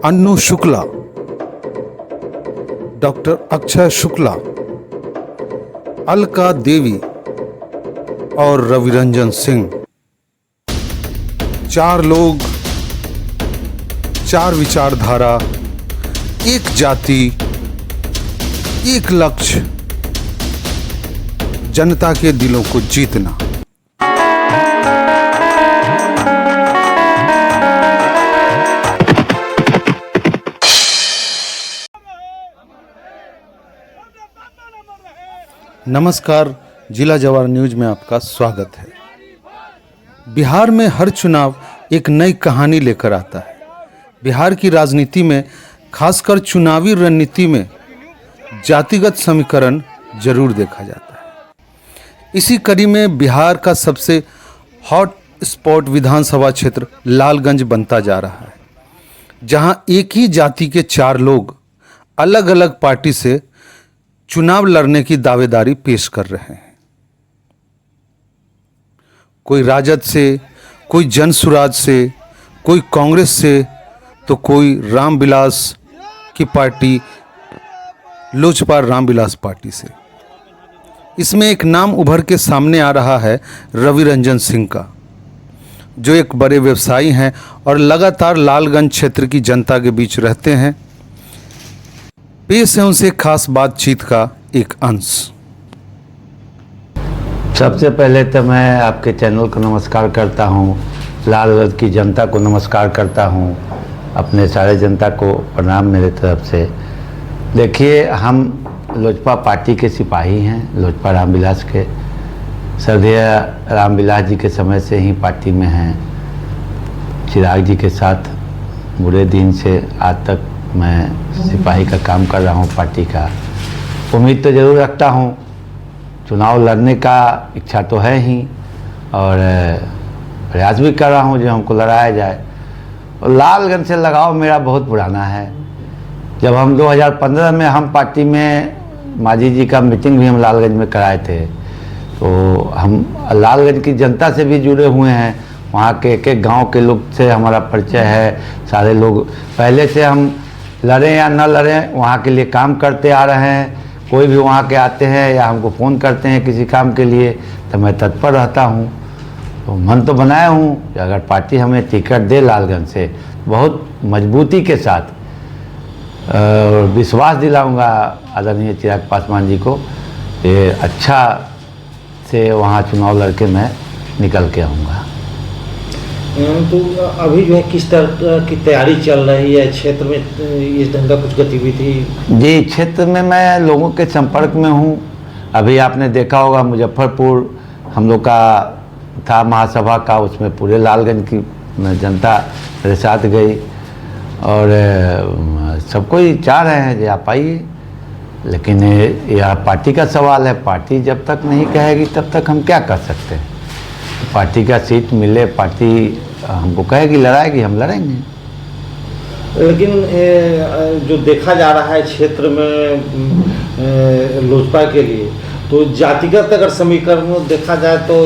Annu Shukla, doctor Akshay Shukla, Alka देवी और रविरंजन सिंह। 4 लोग, 4 विचारधारा, एक जाति, एक लक्ष्य, जनता के दिलों को जीतना। नमस्कार, जिला जवार न्यूज में आपका स्वागत है। बिहार में हर चुनाव एक नई कहानी लेकर आता है। बिहार की राजनीति में, खासकर चुनावी रणनीति में, जातिगत समीकरण जरूर देखा जाता है। इसी कड़ी में बिहार का सबसे हॉट स्पॉट विधानसभा क्षेत्र लालगंज बनता जा रहा है, जहां एक ही जाति के 4 लोग अलग अलग पार्टी से चुनाव लड़ने की दावेदारी पेश कर रहे हैं। कोई राजद से, कोई जनसुराज से, कोई कांग्रेस से, तो कोई रामविलास की पार्टी, लोजपा रामविलास पार्टी से। इसमें एक नाम उभर के सामने आ रहा है रविरंजन सिंह का, जो एक बड़े व्यवसायी हैं और लगातार लालगंज क्षेत्र की जनता के बीच रहते हैं। पेश है उनसे खास बातचीत का एक अंश। सबसे पहले तो मैं आपके चैनल को नमस्कार करता हूँ, लालगंज की जनता को नमस्कार करता हूँ, अपने सारे जनता को प्रणाम मेरे तरफ से। देखिए, हम लोजपा पार्टी के सिपाही हैं, लोजपा रामविलास के। सरदेय रामविलास जी के समय से ही पार्टी में हैं। चिराग जी के साथ बुरे दिन से आज तक मैं सिपाही का काम कर रहा हूँ पार्टी का। उम्मीद तो ज़रूर रखता हूँ, चुनाव लड़ने का इच्छा तो है ही, और प्रयास भी कर रहा हूँ जो हमको लड़ाया जाए। और लालगंज से लगाव मेरा बहुत पुराना है। जब हम 2015 में हम पार्टी में मांझी जी का मीटिंग भी हम लालगंज में कराए थे, तो हम लालगंज की जनता से भी जुड़े हुए हैं। वहाँ के एक गांव के लोग से हमारा परिचय है। सारे लोग पहले से हम लड़ें या न लड़ें वहाँ के लिए काम करते आ रहे हैं। कोई भी वहाँ के आते हैं या हमको फ़ोन करते हैं किसी काम के लिए, तो मैं तत्पर रहता हूँ। तो मन तो बनाया हूँ कि अगर पार्टी हमें टिकट दे लालगंज से, बहुत मजबूती के साथ विश्वास दिलाऊंगा आदरणीय चिराग पासवान जी को कि अच्छा से वहाँ चुनाव लड़के मैं निकल के आऊँगा। तो अभी जो है किस तरह की तैयारी चल रही है क्षेत्र में, इस ढंग का कुछ गतिविधि? जी, क्षेत्र में मैं लोगों के संपर्क में हूँ। अभी आपने देखा होगा मुजफ्फरपुर हम लोग का था महासभा का, उसमें पूरे लालगंज की जनता मेरे साथ गई, और सबको ही चाह रहे हैं कि आप आइए। लेकिन यह पार्टी का सवाल है, पार्टी जब तक नहीं कहेगी तब तक हम क्या कर सकते हैं। पार्टी का सीट मिले, पार्टी हमको कहेगी, लड़ाएगी, हम लड़ेंगे। लेकिन जो देखा जा रहा है क्षेत्र में लोजपा के लिए, तो जातिगत अगर समीकरण देखा जाए तो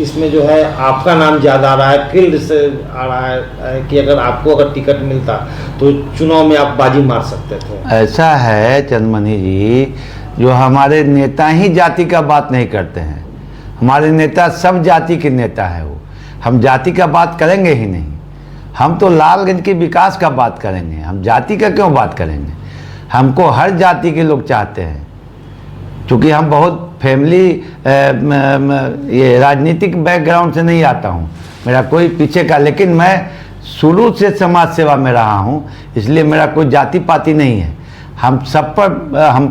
इसमें जो है आपका नाम ज़्यादा आ रहा है, फील्ड से आ रहा है कि अगर टिकट मिलता तो चुनाव में आप बाजी मार सकते थे। ऐसा है चंद्रमणि जी, जो हमारे नेता ही जाति का बात नहीं करते हैं। हमारे नेता सब जाति के नेता हैं। वो हम जाति का बात करेंगे ही नहीं। हम तो लालगंज के विकास का बात करेंगे, हम जाति का क्यों बात करेंगे। हमको हर जाति के लोग चाहते हैं, क्योंकि हम बहुत फैमिली ये राजनीतिक बैकग्राउंड से नहीं आता हूँ, मेरा कोई पीछे का, लेकिन मैं शुरू से समाज सेवा में रहा हूँ, इसलिए मेरा कोई जाति पाति नहीं है। हम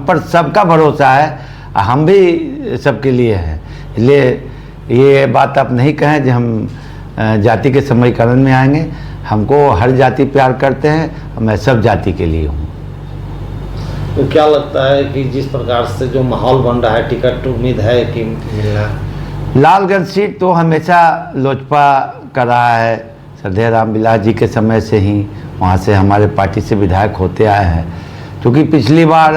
पर सबका भरोसा है, हम भी सबके लिए हैं। इसलिए ये बात आप नहीं कहें कि हम जाति के समीकरण में आएंगे। हमको हर जाति प्यार करते हैं, मैं सब जाति के लिए हूँ। तो क्या लगता है कि जिस प्रकार से जो माहौल बन रहा है, टिकट उम्मीद है कि मिलना? लालगंज सीट तो हमेशा लोजपा का रहा है। सरदेय रामविलास जी के समय से ही वहाँ से हमारे पार्टी से विधायक होते आए हैं। क्योंकि पिछली बार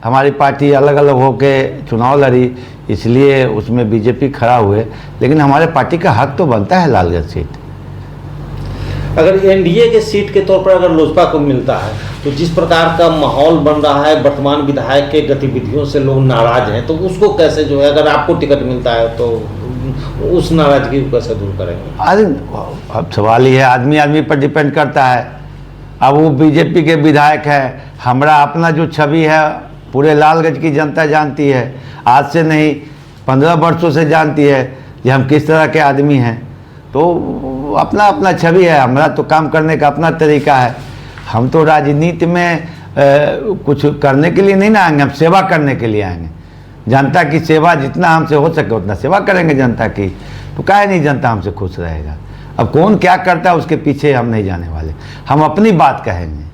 हमारी पार्टी अलग अलग होके चुनाव लड़ी, इसलिए उसमें बीजेपी खड़ा हुए, लेकिन हमारे पार्टी का हक तो बनता है लालगंज सीट। अगर एनडीए के सीट के तौर पर अगर लोजपा को मिलता है तो जिस प्रकार का माहौल बन रहा है, वर्तमान विधायक के गतिविधियों से लोग नाराज हैं, तो उसको कैसे जो है, अगर आपको टिकट मिलता है तो उस नाराजगी को कैसे दूर करेंगे? अरे अब सवाल ये है, आदमी आदमी पर डिपेंड करता है। अब वो बीजेपी के विधायक है, हमारा अपना जो छवि है पूरे लालगंज की जनता जानती है, आज से नहीं 15 वर्षों से जानती है कि हम किस तरह के आदमी हैं। तो अपना अपना छवि है, हमारा तो काम करने का अपना तरीका है। हम तो राजनीति में कुछ करने के लिए नहीं ना आएंगे, हम सेवा करने के लिए आएंगे। जनता की सेवा जितना हमसे हो सके उतना सेवा करेंगे जनता की, तो काहे नहीं जनता हमसे खुश रहेगा। अब कौन क्या करता है उसके पीछे हम नहीं जाने वाले, हम अपनी बात कहेंगे।